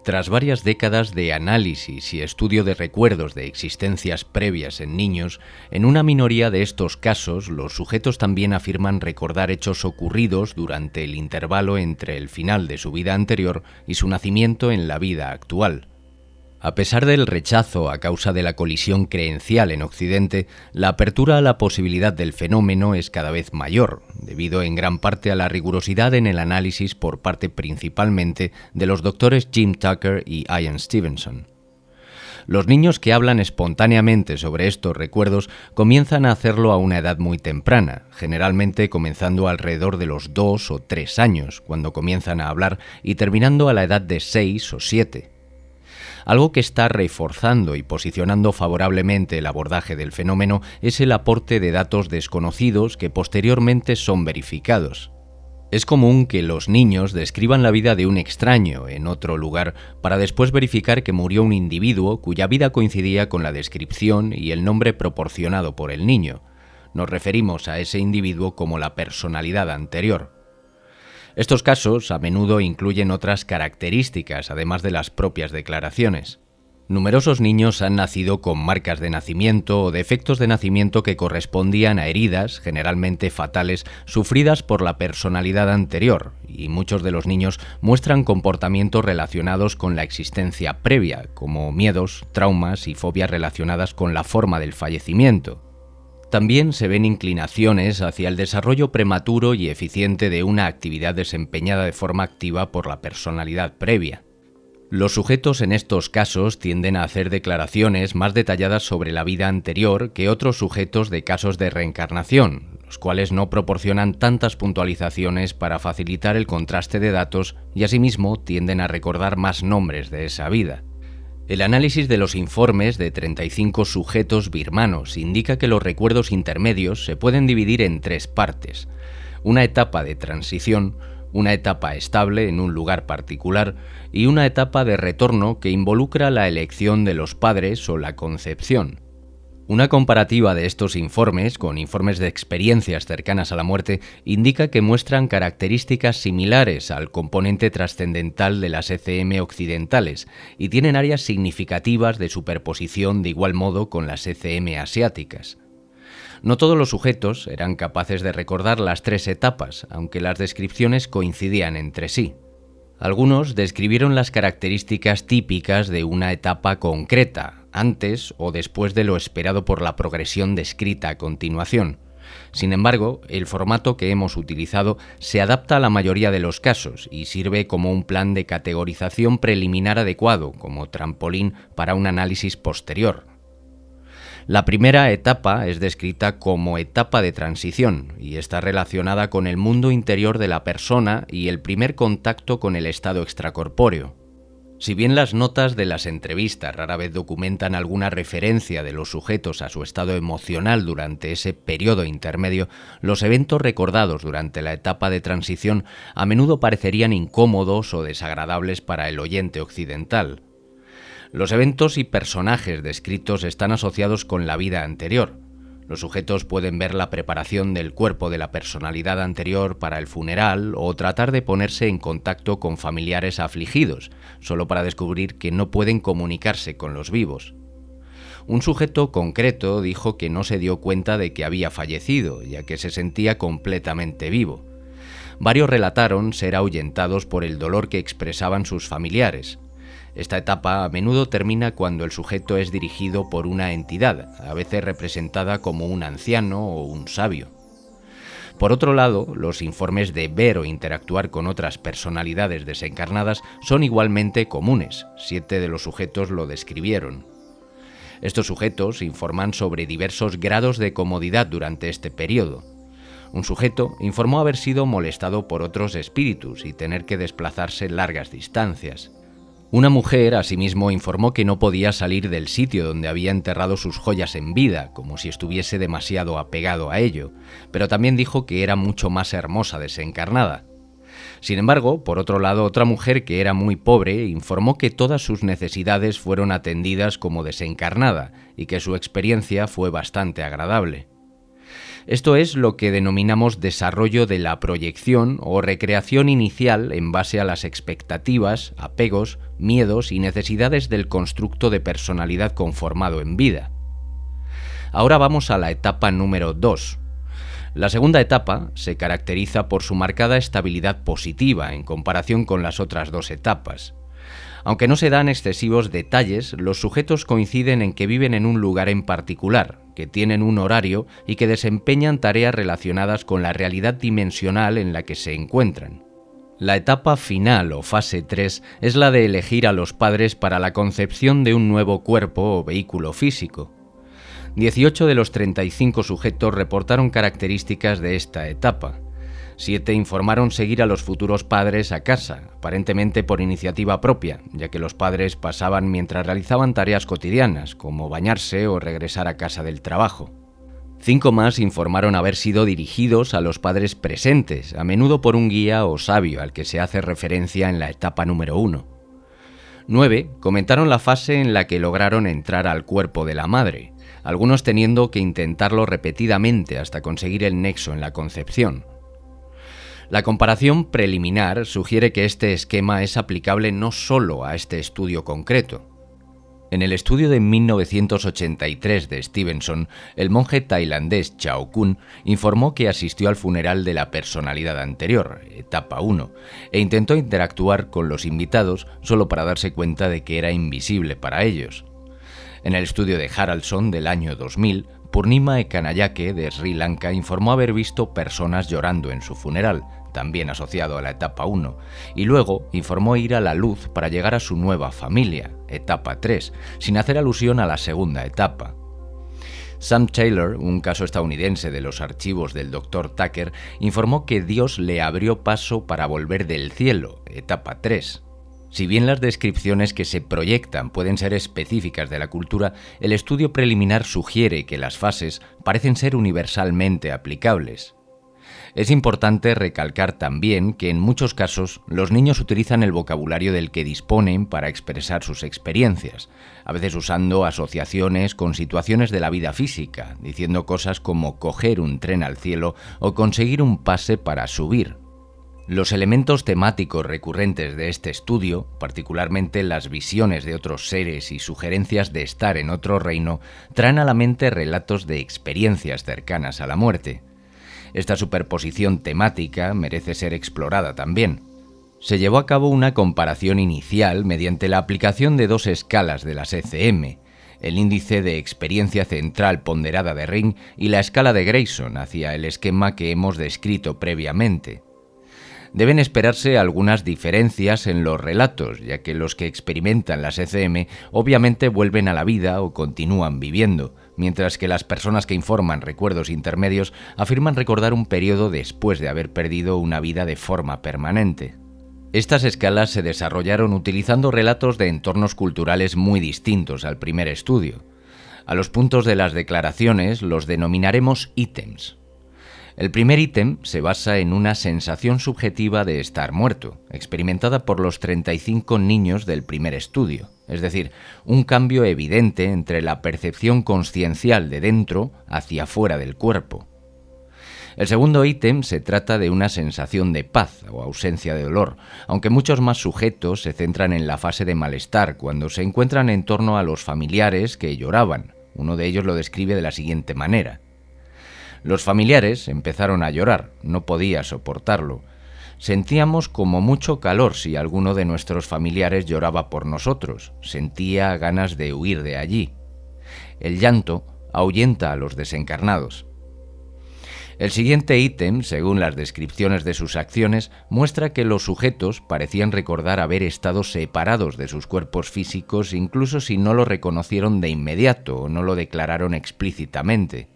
Tras varias décadas de análisis y estudio de recuerdos de existencias previas en niños, en una minoría de estos casos los sujetos también afirman recordar hechos ocurridos durante el intervalo entre el final de su vida anterior y su nacimiento en la vida actual. A pesar del rechazo a causa de la colisión creencial en Occidente, la apertura a la posibilidad del fenómeno es cada vez mayor, debido en gran parte a la rigurosidad en el análisis por parte principalmente de los doctores Jim Tucker y Ian Stevenson. Los niños que hablan espontáneamente sobre estos recuerdos comienzan a hacerlo a una edad muy temprana, generalmente comenzando alrededor de los 2 o 3 años, cuando comienzan a hablar, y terminando a la edad de 6 o 7. Algo que está reforzando y posicionando favorablemente el abordaje del fenómeno es el aporte de datos desconocidos que posteriormente son verificados. Es común que los niños describan la vida de un extraño en otro lugar para después verificar que murió un individuo cuya vida coincidía con la descripción y el nombre proporcionado por el niño. Nos referimos a ese individuo como la personalidad anterior. Estos casos a menudo incluyen otras características, además de las propias declaraciones. Numerosos niños han nacido con marcas de nacimiento o defectos de nacimiento que correspondían a heridas, generalmente fatales, sufridas por la personalidad anterior, y muchos de los niños muestran comportamientos relacionados con la existencia previa, como miedos, traumas y fobias relacionadas con la forma del fallecimiento. También se ven inclinaciones hacia el desarrollo prematuro y eficiente de una actividad desempeñada de forma activa por la personalidad previa. Los sujetos en estos casos tienden a hacer declaraciones más detalladas sobre la vida anterior que otros sujetos de casos de reencarnación, los cuales no proporcionan tantas puntualizaciones para facilitar el contraste de datos y asimismo tienden a recordar más nombres de esa vida. El análisis de los informes de 35 sujetos birmanos indica que los recuerdos intermedios se pueden dividir en 3 partes: una etapa de transición, una etapa estable en un lugar particular y una etapa de retorno que involucra la elección de los padres o la concepción. Una comparativa de estos informes con informes de experiencias cercanas a la muerte indica que muestran características similares al componente trascendental de las ECM occidentales y tienen áreas significativas de superposición de igual modo con las ECM asiáticas. No todos los sujetos eran capaces de recordar las 3 etapas, aunque las descripciones coincidían entre sí. Algunos describieron las características típicas de una etapa concreta, antes o después de lo esperado por la progresión descrita a continuación. Sin embargo, el formato que hemos utilizado se adapta a la mayoría de los casos y sirve como un plan de categorización preliminar adecuado, como trampolín para un análisis posterior. La primera etapa es descrita como etapa de transición y está relacionada con el mundo interior de la persona y el primer contacto con el estado extracorpóreo. Si bien las notas de las entrevistas rara vez documentan alguna referencia de los sujetos a su estado emocional durante ese periodo intermedio, los eventos recordados durante la etapa de transición a menudo parecerían incómodos o desagradables para el oyente occidental. Los eventos y personajes descritos están asociados con la vida anterior. Los sujetos pueden ver la preparación del cuerpo de la personalidad anterior para el funeral o tratar de ponerse en contacto con familiares afligidos, solo para descubrir que no pueden comunicarse con los vivos. Un sujeto concreto dijo que no se dio cuenta de que había fallecido, ya que se sentía completamente vivo. Varios relataron ser ahuyentados por el dolor que expresaban sus familiares. Esta etapa a menudo termina cuando el sujeto es dirigido por una entidad, a veces representada como un anciano o un sabio. Por otro lado, los informes de ver o interactuar con otras personalidades desencarnadas son igualmente comunes. 7 de los sujetos lo describieron. Estos sujetos informan sobre diversos grados de comodidad durante este periodo. Un sujeto informó haber sido molestado por otros espíritus y tener que desplazarse largas distancias. Una mujer, asimismo, informó que no podía salir del sitio donde había enterrado sus joyas en vida, como si estuviese demasiado apegado a ello, pero también dijo que era mucho más hermosa desencarnada. Sin embargo, por otro lado, otra mujer que era muy pobre informó que todas sus necesidades fueron atendidas como desencarnada y que su experiencia fue bastante agradable. Esto es lo que denominamos desarrollo de la proyección o recreación inicial en base a las expectativas, apegos, miedos y necesidades del constructo de personalidad conformado en vida. Ahora vamos a la etapa número 2. La segunda etapa se caracteriza por su marcada estabilidad positiva en comparación con las otras dos etapas. Aunque no se dan excesivos detalles, los sujetos coinciden en que viven en un lugar en particular, que tienen un horario y que desempeñan tareas relacionadas con la realidad dimensional en la que se encuentran. La etapa final o fase 3 es la de elegir a los padres para la concepción de un nuevo cuerpo o vehículo físico. 18 de los 35 sujetos reportaron características de esta etapa. 7 informaron seguir a los futuros padres a casa, aparentemente por iniciativa propia, ya que los padres pasaban mientras realizaban tareas cotidianas, como bañarse o regresar a casa del trabajo. 5 más informaron haber sido dirigidos a los padres presentes, a menudo por un guía o sabio al que se hace referencia en la etapa número 1. 9 comentaron la fase en la que lograron entrar al cuerpo de la madre, algunos teniendo que intentarlo repetidamente hasta conseguir el nexo en la concepción. La comparación preliminar sugiere que este esquema es aplicable no solo a este estudio concreto. En el estudio de 1983 de Stevenson, el monje tailandés Chao Kun informó que asistió al funeral de la personalidad anterior, etapa 1, e intentó interactuar con los invitados solo para darse cuenta de que era invisible para ellos. En el estudio de Haraldson del año 2000, Purnima Ekanayake de Sri Lanka informó haber visto personas llorando en su funeral, también asociado a la etapa 1, y luego informó ir a la luz para llegar a su nueva familia, etapa 3, sin hacer alusión a la segunda etapa. Sam Taylor, un caso estadounidense de los archivos del Dr. Tucker, informó que Dios le abrió paso para volver del cielo, etapa 3. Si bien las descripciones que se proyectan pueden ser específicas de la cultura, el estudio preliminar sugiere que las fases parecen ser universalmente aplicables. Es importante recalcar también que en muchos casos los niños utilizan el vocabulario del que disponen para expresar sus experiencias, a veces usando asociaciones con situaciones de la vida física, diciendo cosas como coger un tren al cielo o conseguir un pase para subir. Los elementos temáticos recurrentes de este estudio, particularmente las visiones de otros seres y sugerencias de estar en otro reino, traen a la mente relatos de experiencias cercanas a la muerte. Esta superposición temática merece ser explorada también. Se llevó a cabo una comparación inicial mediante la aplicación de 2 escalas de las ECM, el índice de experiencia central ponderada de Ring y la escala de Grayson hacia el esquema que hemos descrito previamente. Deben esperarse algunas diferencias en los relatos, ya que los que experimentan las ECM obviamente vuelven a la vida o continúan viviendo, mientras que las personas que informan recuerdos intermedios afirman recordar un periodo después de haber perdido una vida de forma permanente. Estas escalas se desarrollaron utilizando relatos de entornos culturales muy distintos al primer estudio. A los puntos de las declaraciones los denominaremos ítems. El primer ítem se basa en una sensación subjetiva de estar muerto, experimentada por los 35 niños del primer estudio, es decir, un cambio evidente entre la percepción consciencial de dentro hacia fuera del cuerpo. El segundo ítem se trata de una sensación de paz o ausencia de dolor, aunque muchos más sujetos se centran en la fase de malestar cuando se encuentran en torno a los familiares que lloraban. Uno de ellos lo describe de la siguiente manera. Los familiares empezaron a llorar, no podía soportarlo. Sentíamos como mucho calor si alguno de nuestros familiares lloraba por nosotros, sentía ganas de huir de allí. El llanto ahuyenta a los desencarnados. El siguiente ítem, según las descripciones de sus acciones, muestra que los sujetos parecían recordar haber estado separados de sus cuerpos físicos incluso si no lo reconocieron de inmediato o no lo declararon explícitamente.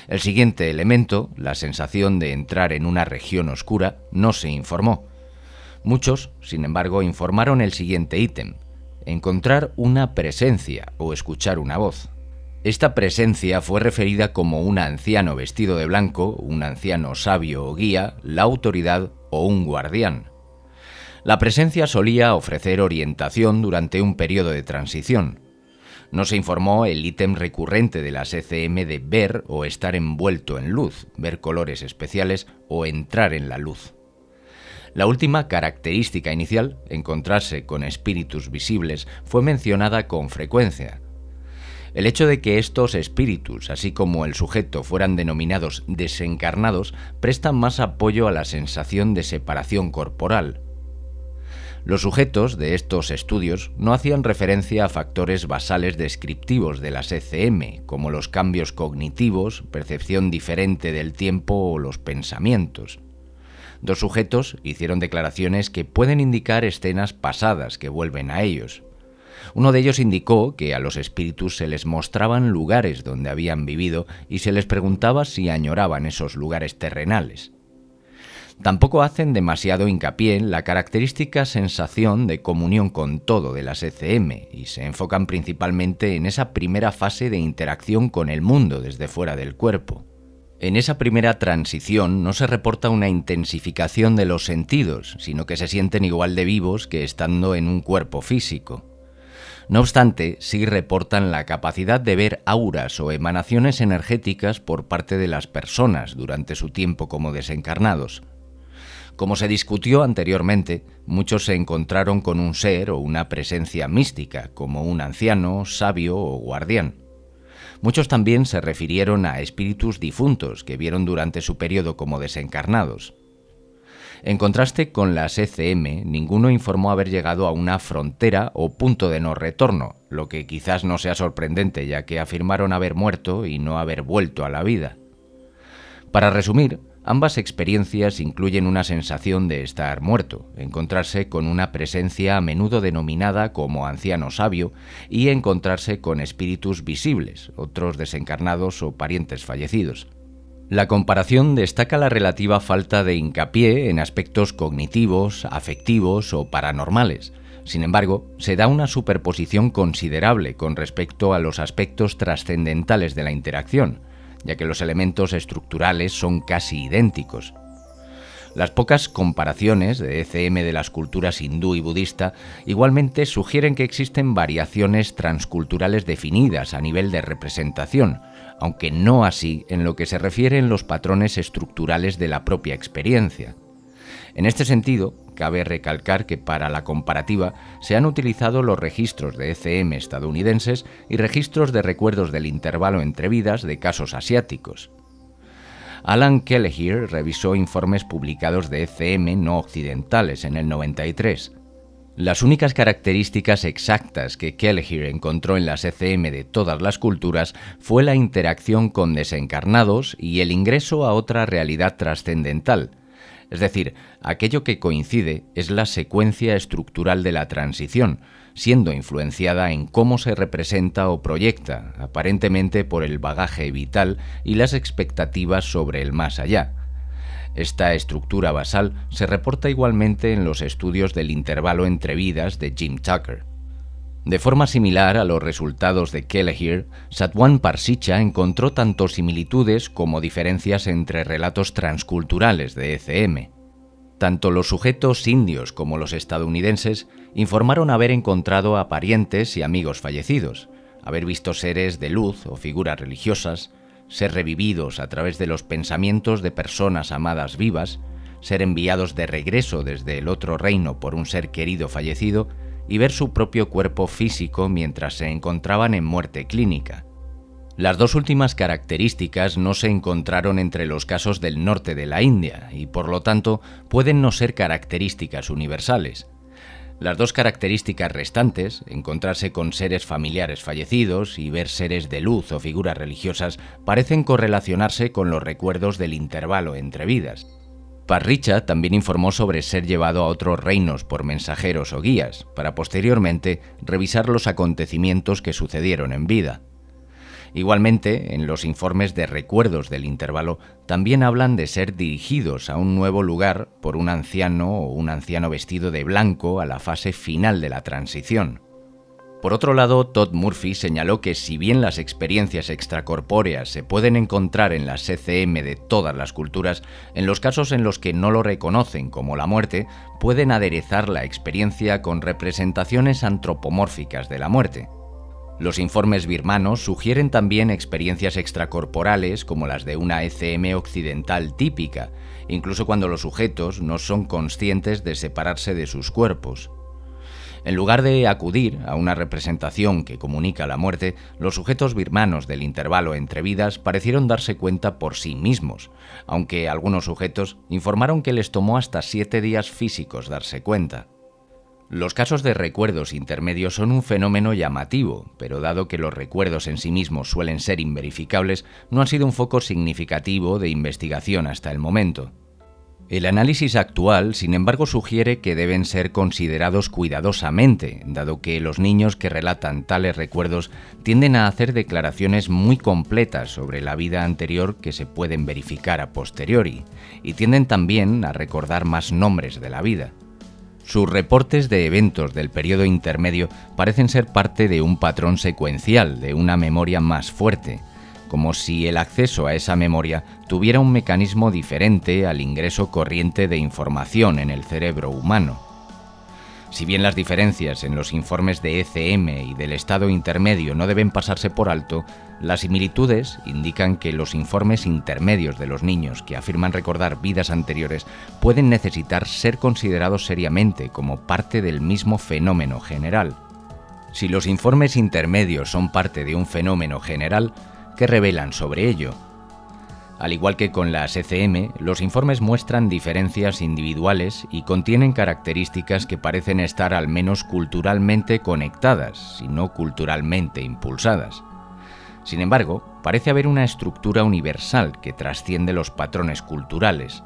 El siguiente elemento, la sensación de entrar en una región oscura, no se informó. Muchos, sin embargo, informaron el siguiente ítem: encontrar una presencia o escuchar una voz. Esta presencia fue referida como un anciano vestido de blanco, un anciano sabio o guía, la autoridad o un guardián. La presencia solía ofrecer orientación durante un periodo de transición. No se informó el ítem recurrente de las ECM de ver o estar envuelto en luz, ver colores especiales o entrar en la luz. La última característica inicial, encontrarse con espíritus visibles, fue mencionada con frecuencia. El hecho de que estos espíritus, así como el sujeto, fueran denominados desencarnados, presta más apoyo a la sensación de separación corporal. Los sujetos de estos estudios no hacían referencia a factores basales descriptivos de las ECM, como los cambios cognitivos, percepción diferente del tiempo o los pensamientos. Dos sujetos hicieron declaraciones que pueden indicar escenas pasadas que vuelven a ellos. Uno de ellos indicó que a los espíritus se les mostraban lugares donde habían vivido y se les preguntaba si añoraban esos lugares terrenales. Tampoco hacen demasiado hincapié en la característica sensación de comunión con todo de las ECM y se enfocan principalmente en esa primera fase de interacción con el mundo desde fuera del cuerpo. En esa primera transición no se reporta una intensificación de los sentidos, sino que se sienten igual de vivos que estando en un cuerpo físico. No obstante, sí reportan la capacidad de ver auras o emanaciones energéticas por parte de las personas durante su tiempo como desencarnados. Como se discutió anteriormente, muchos se encontraron con un ser o una presencia mística, como un anciano, sabio o guardián. Muchos también se refirieron a espíritus difuntos que vieron durante su periodo como desencarnados. En contraste con las ECM, ninguno informó haber llegado a una frontera o punto de no retorno, lo que quizás no sea sorprendente, ya que afirmaron haber muerto y no haber vuelto a la vida. Para resumir, ambas experiencias incluyen una sensación de estar muerto, encontrarse con una presencia a menudo denominada como anciano sabio y encontrarse con espíritus visibles, otros desencarnados o parientes fallecidos. La comparación destaca la relativa falta de hincapié en aspectos cognitivos, afectivos o paranormales. Sin embargo, se da una superposición considerable con respecto a los aspectos trascendentales de la interacción, ya que los elementos estructurales son casi idénticos. Las pocas comparaciones de ECM de las culturas hindú y budista igualmente sugieren que existen variaciones transculturales definidas a nivel de representación, aunque no así en lo que se refiere a los patrones estructurales de la propia experiencia. En este sentido, cabe recalcar que para la comparativa se han utilizado los registros de ECM estadounidenses y registros de recuerdos del intervalo entre vidas de casos asiáticos. Alan Kelleher revisó informes publicados de ECM no occidentales en el 93. Las únicas características exactas que Kelleher encontró en las ECM de todas las culturas fue la interacción con desencarnados y el ingreso a otra realidad trascendental. Es decir, aquello que coincide es la secuencia estructural de la transición, siendo influenciada en cómo se representa o proyecta, aparentemente por el bagaje vital y las expectativas sobre el más allá. Esta estructura basal se reporta igualmente en los estudios del intervalo entre vidas de Jim Tucker. De forma similar a los resultados de Kelleher, Satwan Parsicha encontró tanto similitudes como diferencias entre relatos transculturales de ECM. Tanto los sujetos indios como los estadounidenses informaron haber encontrado a parientes y amigos fallecidos, haber visto seres de luz o figuras religiosas, ser revividos a través de los pensamientos de personas amadas vivas, ser enviados de regreso desde el otro reino por un ser querido fallecido y ver su propio cuerpo físico mientras se encontraban en muerte clínica. Las dos últimas características no se encontraron entre los casos del norte de la India y, por lo tanto, pueden no ser características universales. Las dos características restantes, encontrarse con seres familiares fallecidos y ver seres de luz o figuras religiosas, parecen correlacionarse con los recuerdos del intervalo entre vidas. Parricha también informó sobre ser llevado a otros reinos por mensajeros o guías, para posteriormente revisar los acontecimientos que sucedieron en vida. Igualmente, en los informes de recuerdos del intervalo también hablan de ser dirigidos a un nuevo lugar por un anciano o un anciano vestido de blanco a la fase final de la transición. Por otro lado, Todd Murphy señaló que si bien las experiencias extracorpóreas se pueden encontrar en las ECM de todas las culturas, en los casos en los que no lo reconocen como la muerte, pueden aderezar la experiencia con representaciones antropomórficas de la muerte. Los informes birmanos sugieren también experiencias extracorporales como las de una ECM occidental típica, incluso cuando los sujetos no son conscientes de separarse de sus cuerpos. En lugar de acudir a una representación que comunica la muerte, los sujetos birmanos del intervalo entre vidas parecieron darse cuenta por sí mismos, aunque algunos sujetos informaron que les tomó hasta 7 días físicos darse cuenta. Los casos de recuerdos intermedios son un fenómeno llamativo, pero dado que los recuerdos en sí mismos suelen ser inverificables, no han sido un foco significativo de investigación hasta el momento. El análisis actual, sin embargo, sugiere que deben ser considerados cuidadosamente, dado que los niños que relatan tales recuerdos tienden a hacer declaraciones muy completas sobre la vida anterior que se pueden verificar a posteriori, y tienden también a recordar más nombres de la vida. Sus reportes de eventos del periodo intermedio parecen ser parte de un patrón secuencial, de una memoria más fuerte, como si el acceso a esa memoria tuviera un mecanismo diferente al ingreso corriente de información en el cerebro humano. Si bien las diferencias en los informes de ECM y del estado intermedio no deben pasarse por alto, las similitudes indican que los informes intermedios de los niños que afirman recordar vidas anteriores pueden necesitar ser considerados seriamente como parte del mismo fenómeno general. Si los informes intermedios son parte de un fenómeno general, ¿qué revelan sobre ello? Al igual que con las ECM, los informes muestran diferencias individuales y contienen características que parecen estar al menos culturalmente conectadas, si no culturalmente impulsadas. Sin embargo, parece haber una estructura universal que trasciende los patrones culturales.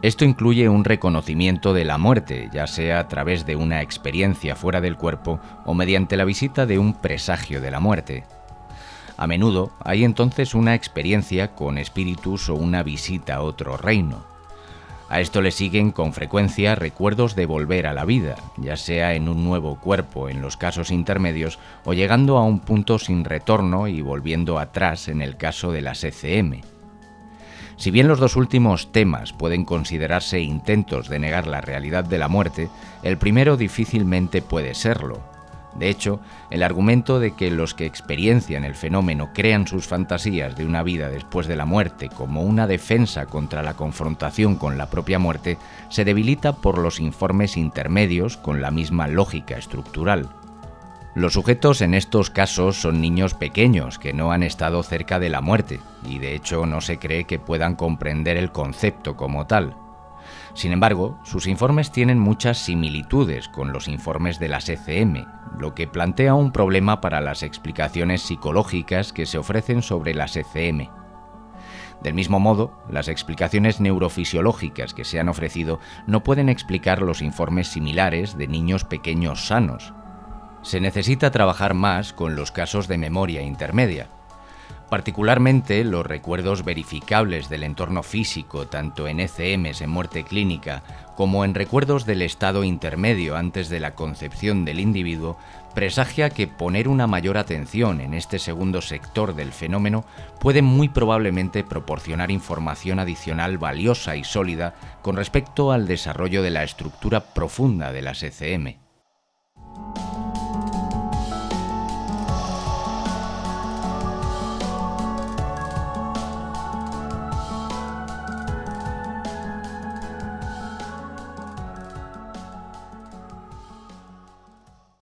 Esto incluye un reconocimiento de la muerte, ya sea a través de una experiencia fuera del cuerpo o mediante la visita de un presagio de la muerte. A menudo hay entonces una experiencia con espíritus o una visita a otro reino. A esto le siguen con frecuencia recuerdos de volver a la vida, ya sea en un nuevo cuerpo en los casos intermedios o llegando a un punto sin retorno y volviendo atrás en el caso de las ECM. Si bien los dos últimos temas pueden considerarse intentos de negar la realidad de la muerte, el primero difícilmente puede serlo. De hecho, el argumento de que los que experiencian el fenómeno crean sus fantasías de una vida después de la muerte como una defensa contra la confrontación con la propia muerte se debilita por los informes intermedios con la misma lógica estructural. Los sujetos en estos casos son niños pequeños que no han estado cerca de la muerte y de hecho no se cree que puedan comprender el concepto como tal. Sin embargo, sus informes tienen muchas similitudes con los informes de las ECM, lo que plantea un problema para las explicaciones psicológicas que se ofrecen sobre las ECM. Del mismo modo, las explicaciones neurofisiológicas que se han ofrecido no pueden explicar los informes similares de niños pequeños sanos. Se necesita trabajar más con los casos de memoria intermedia. Particularmente los recuerdos verificables del entorno físico, tanto en ECMs en muerte clínica como en recuerdos del estado intermedio antes de la concepción del individuo, presagia que poner una mayor atención en este segundo sector del fenómeno puede muy probablemente proporcionar información adicional valiosa y sólida con respecto al desarrollo de la estructura profunda de las ECM.